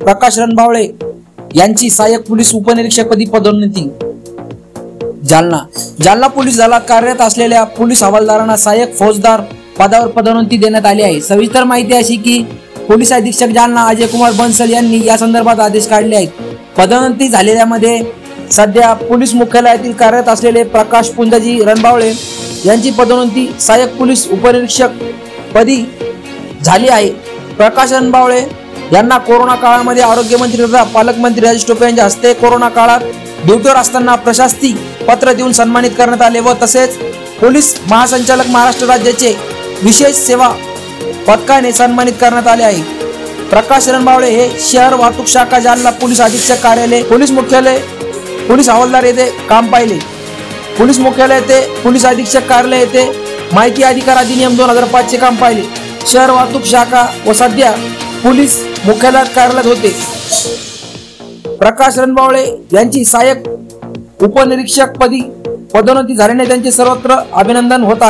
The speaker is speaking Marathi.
प्रकाश रणबावळे यांची सहाय्यक पोलीस उपनिरीक्षकपदी पदोन्नती। जालना पोलीस दलात कार्यरत असलेल्या पोलीस हवालदारांना सहाय्यक फौजदार पदावर पदोन्नती देण्यात आली आहे। सविस्तर माहिती अशी की पोलीस अधीक्षक जालना अजय कुमार बन्सल यांनी या संदर्भात आदेश काढले आहेत। पदोन्नती झालेल्यामध्ये सध्या पोलीस मुख्यालयातील कार्यरत असलेले प्रकाश पुंजाजी रणबावळे यांची पदोन्नती सहाय्यक पोलीस उपनिरीक्षक पदी झाली आहे। प्रकाश रणबावळे यांना कोरोना काळामध्ये आरोग्यमंत्री तथा पालकमंत्री राजेश टोपे यांच्या हस्ते कोरोना काळात ड्युटीवर असताना प्रशस्ती पत्र देऊन सन्मानित करण्यात आले व तसेच पोलीस महासंचालक महाराष्ट्र राज्याचे विशेष सेवा पदकाने सन्मानित करण्यात आले आहे। प्रकाश रणबावळे हे शहर वाहतूक शाखा जालना पोलीस अधीक्षक कार्यालय पोलीस मुख्यालय पोलीस हवालदार येथे काम पाहिले। पोलीस मुख्यालय येथे पोलीस अधीक्षक कार्यालय येथे माहिती अधिकार अधिनियम 2005 चे काम पाहिले। शहर वाहतूक शाखा व सध्या पोलीस मुख्यालयात कार्यरत होते। प्रकाश रणबावळे यांची सहाय्यक उपनिरीक्षक पदी पदोन्नती झाल्याने त्यांचे सर्वत्र अभिनंदन होत आहे।